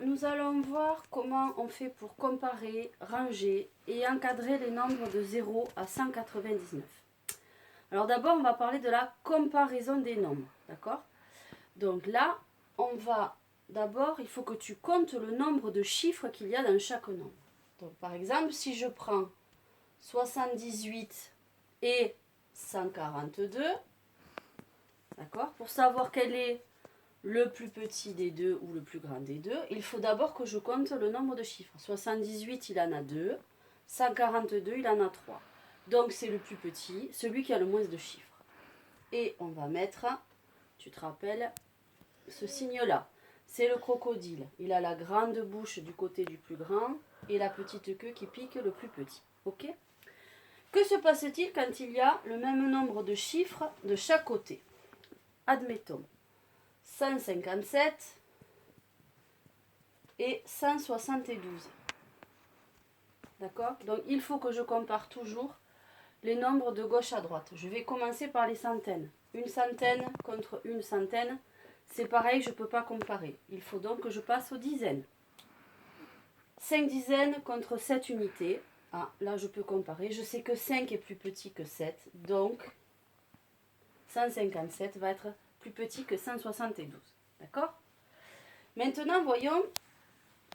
nous allons voir comment on fait pour comparer, ranger et encadrer les nombres de 0 à 199. Alors d'abord, on va parler de la comparaison des nombres, d'accord? Donc là, on va d'abord, il faut que tu comptes le nombre de chiffres qu'il y a dans chaque nombre. Donc par exemple, si je prends 78 et 142, d'accord? Pour savoir quel est le plus petit des deux ou le plus grand des deux, il faut d'abord que je compte le nombre de chiffres. 78, il en a 2. 142, il en a 3. Donc c'est le plus petit, celui qui a le moins de chiffres. Et on va mettre, tu te rappelles, ce signe-là. C'est le crocodile. Il a la grande bouche du côté du plus grand et la petite queue qui pique le plus petit. Ok ? Que se passe-t-il quand il y a le même nombre de chiffres de chaque côté? Admettons 157 et 172. D'accord? Donc il faut que je compare toujours les nombres de gauche à droite. Je vais commencer par les centaines. Une centaine contre une centaine, c'est pareil, je ne peux pas comparer. Il faut donc que je passe aux dizaines. 5 dizaines contre 7 unités. Ah, là je peux comparer. Je sais que 5 est plus petit que 7, donc 157 va être plus petit que 172. D'accord? Maintenant, voyons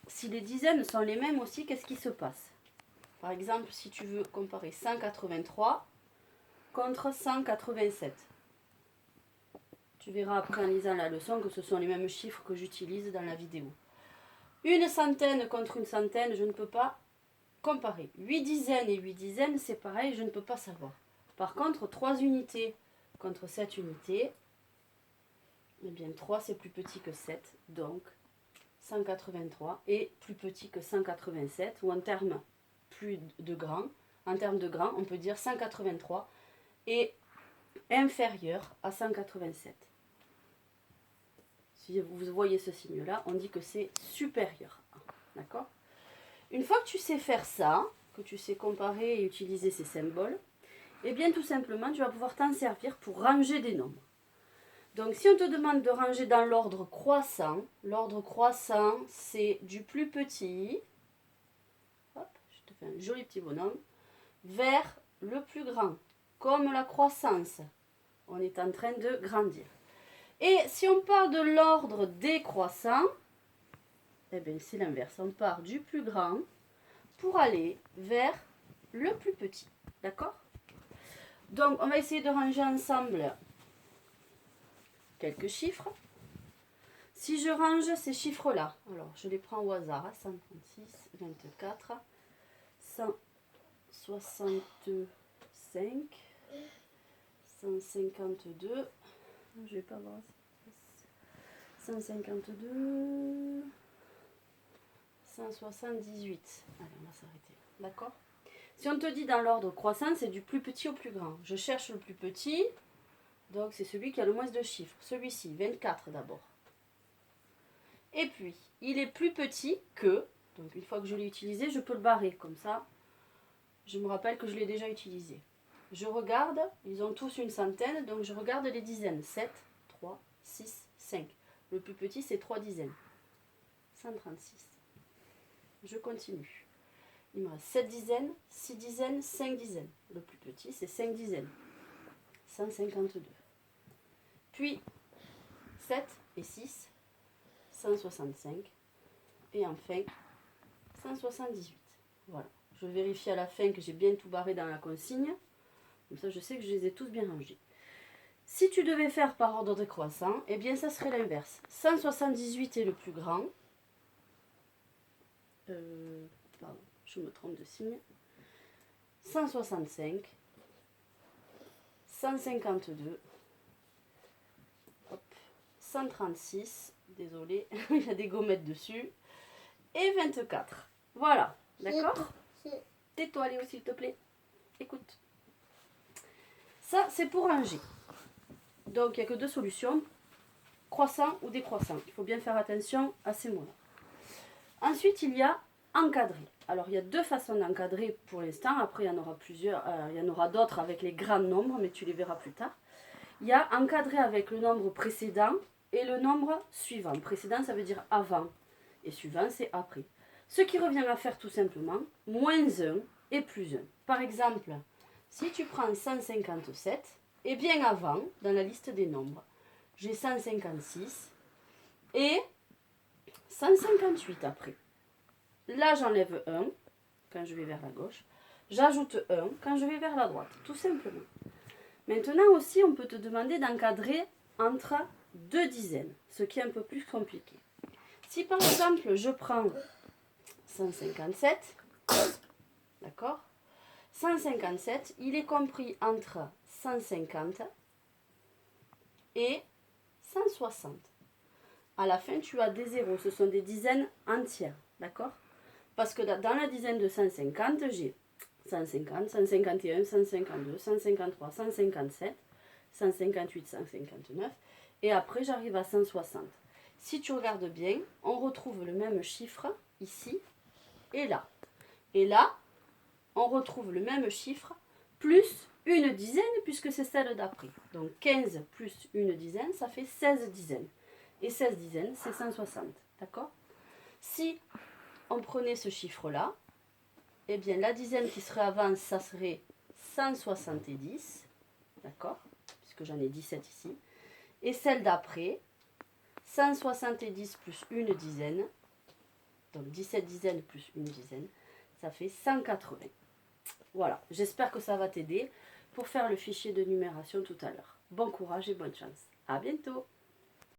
si les dizaines sont les mêmes aussi, qu'est-ce qui se passe? Par exemple, si tu veux comparer 183 contre 187. Tu verras après en lisant la leçon que ce sont les mêmes chiffres que j'utilise dans la vidéo. Une centaine contre une centaine, je ne peux pas comparer. 8 dizaines et 8 dizaines, c'est pareil, je ne peux pas savoir. Par contre, 3 unités contre 7 unités, eh bien 3 c'est plus petit que 7, donc 183 est plus petit que 187, ou en termes de grand, on peut dire 183 est inférieur à 187. Si vous voyez ce signe-là, on dit que c'est supérieur. D'accord? Une fois que tu sais faire ça, que tu sais comparer et utiliser ces symboles, eh bien tout simplement, tu vas pouvoir t'en servir pour ranger des nombres. Donc si on te demande de ranger dans l'ordre croissant, c'est du plus petit, hop, je te fais un joli petit bonhomme, vers le plus grand, comme la croissance. On est en train de grandir. Et si on part de l'ordre décroissant, eh bien c'est l'inverse. On part du plus grand pour aller vers le plus petit. D'accord? Donc on va essayer de ranger ensemble quelques chiffres. Si je range ces chiffres-là, alors je les prends au hasard, 136, 24, 165, 152, je vais pas voir, 152, 178. Allez, on va s'arrêter. D'accord? Si on te dit dans l'ordre croissant, c'est du plus petit au plus grand. Je cherche le plus petit, donc c'est celui qui a le moins de chiffres. Celui-ci, 24 d'abord. Et puis, il est plus petit que, donc une fois que je l'ai utilisé, je peux le barrer. Comme ça, je me rappelle que je l'ai déjà utilisé. Je regarde, ils ont tous une centaine, donc je regarde les dizaines. 7, 3, 6, 5. Le plus petit, c'est 3 dizaines. 136. Je continue. Il me reste 7 dizaines, 6 dizaines, 5 dizaines. Le plus petit, c'est 5 dizaines. 152. Puis, 7 et 6, 165. Et enfin, 178. Voilà. Je vérifie à la fin que j'ai bien tout barré dans la consigne. Comme ça, je sais que je les ai tous bien rangés. Si tu devais faire par ordre décroissant, eh bien, ça serait l'inverse. 178 est le plus grand. Pardon, je me trompe de signe. 165. 152. Hop, 136. Désolée, il y a des gommettes dessus. Et 24. Voilà, d'accord? Tais-toi, Léo, s'il te plaît. Écoute. Ça, c'est pour ranger. Donc, il n'y a que deux solutions. Croissant ou décroissant. Il faut bien faire attention à ces mots-là. Ensuite, il y a encadrer. Alors, il y a deux façons d'encadrer pour l'instant. Après, il y en aura plusieurs. Il y en aura d'autres avec les grands nombres, mais tu les verras plus tard. Il y a encadrer avec le nombre précédent et le nombre suivant. Précédent, ça veut dire avant. Et suivant, c'est après. Ce qui revient à faire tout simplement moins 1 et plus 1. Par exemple, si tu prends 157, et bien avant, dans la liste des nombres, j'ai 156 et 158 après. Là, j'enlève 1 quand je vais vers la gauche. J'ajoute 1 quand je vais vers la droite, tout simplement. Maintenant aussi, on peut te demander d'encadrer entre deux dizaines, ce qui est un peu plus compliqué. Si par exemple, je prends 157, d'accord, 157, il est compris entre 150 et 160. À la fin, tu as des zéros, ce sont des dizaines entières, d'accord? Parce que dans la dizaine de 150, j'ai 150, 151, 152, 153, 157, 158, 159. Et après, j'arrive à 160. Si tu regardes bien, on retrouve le même chiffre ici et là. Et là, on retrouve le même chiffre plus une dizaine puisque c'est celle d'après. Donc 15 plus une dizaine, ça fait 16 dizaines. Et 16 dizaines, c'est 160. D'accord? Si on prenait ce chiffre-là, eh bien la dizaine qui serait avant, ça serait 170. D'accord? Puisque j'en ai 17 ici. Et celle d'après, 170 plus une dizaine, donc 17 dizaines plus une dizaine, ça fait 180. Voilà, j'espère que ça va t'aider pour faire le fichier de numération tout à l'heure. Bon courage et bonne chance. À bientôt!